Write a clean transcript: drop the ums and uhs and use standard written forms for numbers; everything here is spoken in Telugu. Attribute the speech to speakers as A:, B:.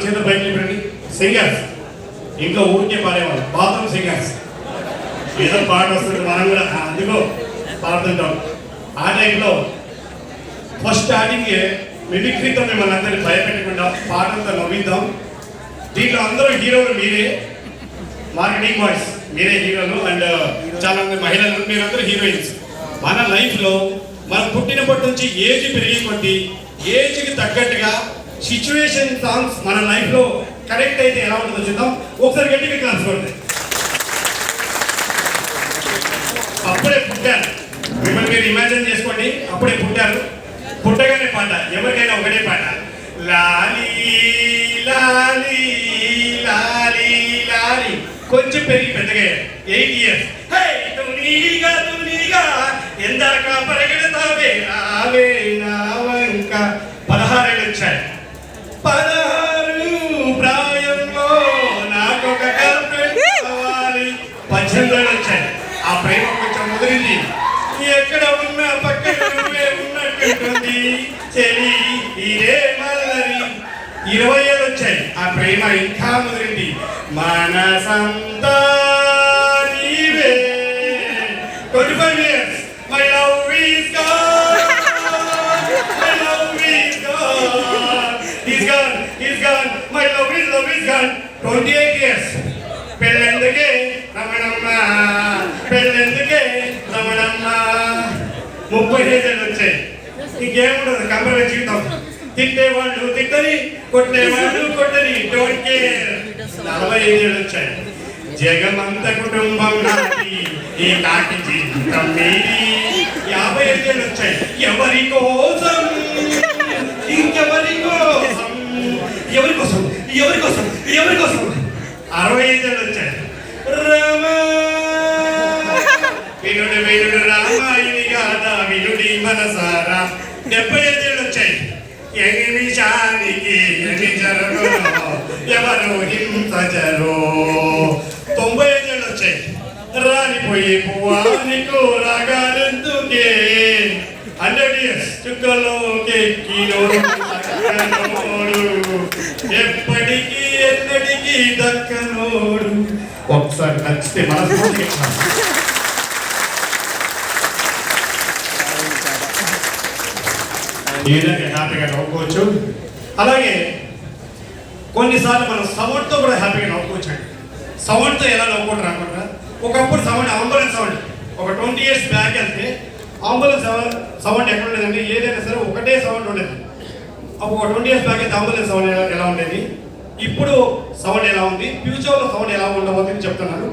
A: చేత బయట రండి. సింగర్స్ ఇంట్లో ఊరికే పాడేవాళ్ళు, బాత్రూమ్ సింగర్స్. ఏదో పాట వస్తుంది, మనం కూడా అందుకో పాడుతుంటాం. ఆ టైంలో ఫస్ట్ స్టార్టింగ్ మిమిక్రీతో మిమ్మల్ని అందరినీ భయపెట్టకుండా పాటలతో నవ్విద్దాం. దీంట్లో అందరూ హీరోలు మీరే, మార్కెటింగ్ బాయ్స్ మీరే హీరోలు, అండ్ చాలా మంది మహిళలు మీరందరూ హీరోయిన్స్. మన లైఫ్లో మనం పుట్టినప్పటి నుంచి ఏజ్ పెరిగి కొద్దీ ఏజ్కి తగ్గట్టుగా సిచ్యువేషన్ సాంగ్స్ మన లైఫ్లో కరెక్ట్ అయితే ఎలా ఉంటుందో చూద్దాం. ఒకసారి గట్టిగా క్లాస్ కొడతాయి. అప్పుడే పుట్టారు, మిమ్మల్ని మీరు ఇమాజిన్ చేసుకోండి. అప్పుడే పుట్టారు, పుట్టగానే పాట, ఎవరికైనా ఒకటే పాట, లాలీ లాలీ లాలీ లాలీ. కొంచెం పెరిగి పెద్దగా 8 years, తునిగా తునిగా ఎందాక పరిగెడతావే రావే నా వంక. 16 ఏళ్ళు వచ్చాయి. 16 ప్రాయంలో నాకొక గర్ల్ఫ్రెండ్ కావాలి. 18 ఏళ్ళు వచ్చాయి. ఆ ప్రేమ కొంచెం ముదిరింది. ఎక్కడ ఉన్నా పక్కన నువ్వే ఉన్నట్టుంది చెలి ఇదే మల్లరి. 20 ఏళ్ళు వచ్చాయి. ఆ ప్రేమ ఇంకా ముదిరింది. మనసంతా నీవే. 25 years, my love is gone, my love is gone, he's gone, my love is gone. 28 years, పెళ్ళెందుకే Ramanamma, పెళ్ళెందుకే Ramanamma. 35 ఏళ్ళు వచ్చాయి. ఇంకేముండదు, కంపెనీ జీవితం. తిట్టేవాళ్ళు తిట్టని, కొట్టేవాళ్ళు కొట్టని, డోంట్ కేర్. 45 ఏళ్ళు వచ్చాయి. జగమంత కుటుంబం నాది, ఈ కాకి జీవితం మీది. 55 ఏళ్ళు వచ్చాయి. ఎవరి కోసం, ఇంకెవరి కోసం, ఎవరి కోసం, ఎవరి కోసం, ఎవరి కోసం. 65 ఏళ్ళు వచ్చాయి. రామా వినుడు వినుడు రామాయణి గాథ వినుడి మనసారా. 75 ఏళ్ళు వచ్చాయి. ఎన్ని నిమిషానికి ఎన్ని జరగో, ఎవరు హింసజరో. 95 ఏళ్ళు వచ్చాయి. రానిపోయి పువ్వా నీకు రాగాలెందుకే. 100 years, చుక్కలోకి ఎక్కినోడు ఎప్పటికీ ఎన్నటికీ దక్కనోడు. ఒకసారి నచ్చితే మనస్ఫూర్తిగా ఈ విధంగా హ్యాపీగా నవ్వుకోవచ్చు. అలాగే కొన్నిసార్లు మనం సౌండ్తో కూడా హ్యాపీగా నవ్వుకోవచ్చు. సౌండ్తో ఎలా నవ్వుకుంటారు అనుకుంటారా? ఒకప్పుడు సౌండ్, అంబులెన్స్ సౌండ్, ఒక 20 years బ్యాక్ వెళ్తే అంబులెన్స్ సౌండ్ ఎక్కడ ఉండేదండి? ఏదైనా సరే ఒకటే సౌండ్ ఉండేది. అప్పుడు ఒక 20 years బ్యాక్ అయితే అంబులెన్స్ సౌండ్ ఎలా ఉండేది, ఇప్పుడు సౌండ్ ఎలా ఉంది, ఫ్యూచర్లో సౌండ్ ఎలా ఉండబోతుంది చెప్తున్నాను.